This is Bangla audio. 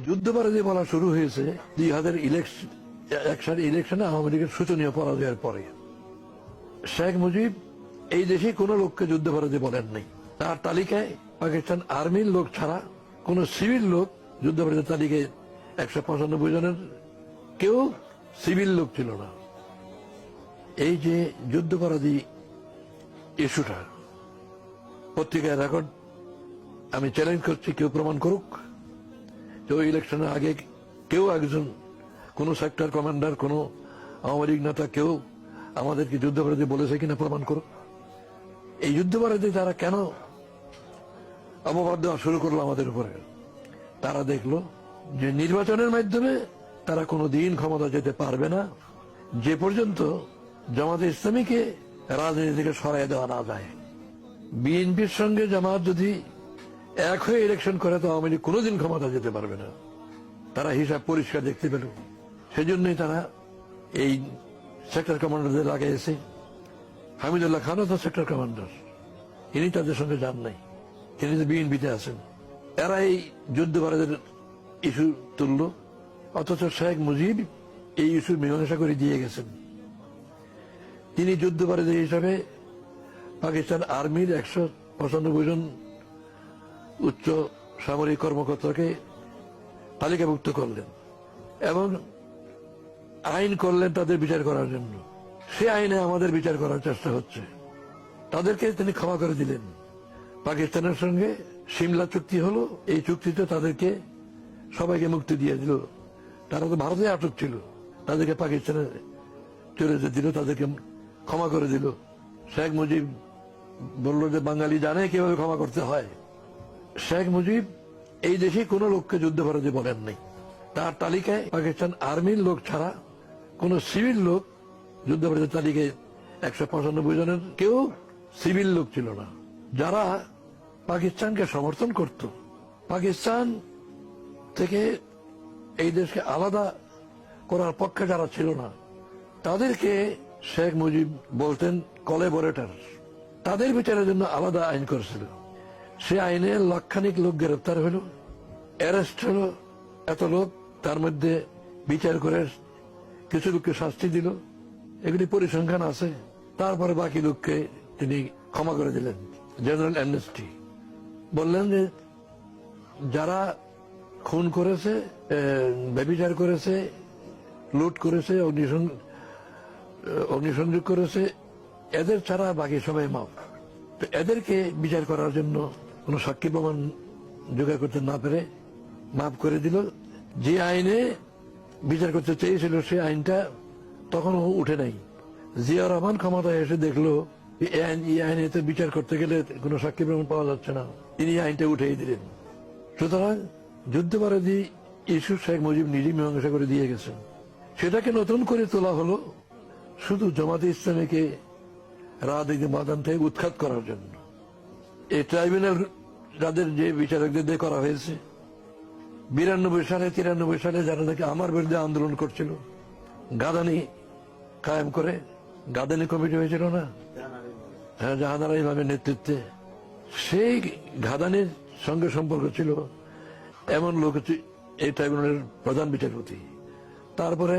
যুদ্ধপরাজয় বলা শুরু হয়েছে 2001 সালের ইলেকশনে আওয়ামী লীগের শোচনীয় পরাজয়ের পরে। শেখ মুজিব এই দেশে কোন লোককে যুদ্ধপরাজয় বলেন নাই। তার তালিকায় পাকিস্তান আর্মির লোক ছাড়া কোন সিভিল লোক যুদ্ধপরাজয় তালিকায় 195 জনের কেউ সিভিল লোক ছিল না। এই যে যুদ্ধপরাধী ইস্যুটা পত্রিকায় রেকর্ড, আমি চ্যালেঞ্জ করছি, কেউ প্রমাণ করুক যে ওই ইলেকশনের আগে কেউ একজন কোন সেক্টর কমান্ডার, কোন আওয়ামী লীগ নেতা কেউ আমাদেরকে যুদ্ধপরাধী বলেছে কিনা প্রমাণ করুক। এই যুদ্ধপরাধী তারা কেন অপবাদ দেওয়া শুরু করলো আমাদের উপরে? তারা দেখলো যে নির্বাচনের মাধ্যমে তারা কোনো দিন ক্ষমতা যেতে পারবে না যে পর্যন্ত জামাতে ইসলামীকে রাজনীতি থেকে সরাই দেওয়া না যায়। বিএনপির সঙ্গে জামাত যদি এক হয়ে ইলেকশন করে তো আওয়ামী লীগ কোনোদিন ক্ষমতা যেতে পারবে না। তারা হিসাব পরিষ্কার দেখতে পেল, সেজন্যই তারা এই সেক্টর কমান্ডারদের লাগাইছে। হামিদুল্লাহ খানও তো সেক্টর কমান্ডার, ইনি তাদের সঙ্গে যান নাই, তিনি তো বিএনপিতে আছেন। এরা এই যুদ্ধপরাধের ইস্যু তুলল, অথচ শেখ মুজিব এই ইস্যু মীমাংসা করে দিয়ে গেছেন। তিনি যুদ্ধপরাধী হিসাবে পাকিস্তান আর্মির 195 জন উচ্চ সামরিক কর্মকর্তাকে তালিকাভুক্ত করলেন এবং আইন করলেন তাদের বিচার করার জন্য। সে আইনে আমাদের বিচার করার চেষ্টা হচ্ছে। তাদেরকে তিনি ক্ষমা করে দিলেন। পাকিস্তানের সঙ্গে সিমলা চুক্তি হলো, এই চুক্তিতে তাদেরকে সবাইকে মুক্তি দিয়ে দিল। তারা তো ভারতে আটক ছিল, তাদেরকে পাকিস্তানে চলে যেতে দিল, তাদেরকে ক্ষমা করে দিল। শেখ মুজিব বলল যে বাঙালি জানে কিভাবে ক্ষমা করতে হয়। শেখ মুজিব এই দেশে কোন লোককে যুদ্ধপরাধী বলেন নাই। তার তালিকায় পাকিস্তান আর্মির লোক ছাড়া কোন সিভিল লোক যুদ্ধপরাধীর তালিকায় 195 জনের কেউ সিভিল লোক ছিল না। যারা পাকিস্তানকে সমর্থন করত, পাকিস্তান থেকে এই দেশকে আলাদা করার পক্ষে যারা ছিল না, তাদেরকে শেখ মুজিব বলতেন কোলাবোরেটর। তাদের বিচারের জন্য আলাদা আইন করেছিল। সে আইনে লাখখানিক লোক গ্রেপ্তার হল, অ্যারেস্ট হলো এত লোক, তার মধ্যে বিচার করে কিছু লোককে শাস্তি দিল, এগুলি পরিসংখ্যান আছে। তারপরে বাকি লোককে তিনি ক্ষমা করে দিলেন, জেনারেল অ্যামনেস্টি। বললেন যে যারা খুন করেছে, ব্যভিচার করেছে, লুট করেছে, অগ্নিসংযোগ করেছে, এদের ছাড়া বাকি সবাই মাফ। তো এদেরকে বিচার করার জন্য কোন সাক্ষী প্রমাণ জোগাড় করতে না পেরে মাফ করে দিল। যে আইনে বিচার করতে চেয়েছিল সে আইনটা তখনও উঠে নাই। জিয়া রহমান ক্ষমতায় এসে দেখলো এই আইনে তো বিচার করতে গেলে কোন সাক্ষী প্রমাণ পাওয়া যাচ্ছে না, তিনি আইনটা উঠেই দিলেন। সুতরাং যুদ্ধপরাধী ইস্যু শেখ মুজিব নিজেই মীমাংসা করে দিয়ে গেছেন। সেটাকে নতুন করে তোলা হলো শুধু জামাতে ইসলামীকে রাজনীতি ময়দান থেকে উৎখাত করার জন্য। এই ট্রাইব্যুনাল যাদের যে বিচারকদের দিয়ে করা হয়েছে, 92 সালে 93 সালে যারা নাকি আমার বিরুদ্ধে আন্দোলন করছিল, গাদানি কায়েম করে, গাদানি কমিটি হয়েছিল না, হ্যাঁ, জাহানারা ইমামের নেতৃত্বে। সেই গাদানির সঙ্গে সম্পর্ক ছিল এমন লোক এই ট্রাইব্যুনালের প্রধান বিচারপতি। তারপরে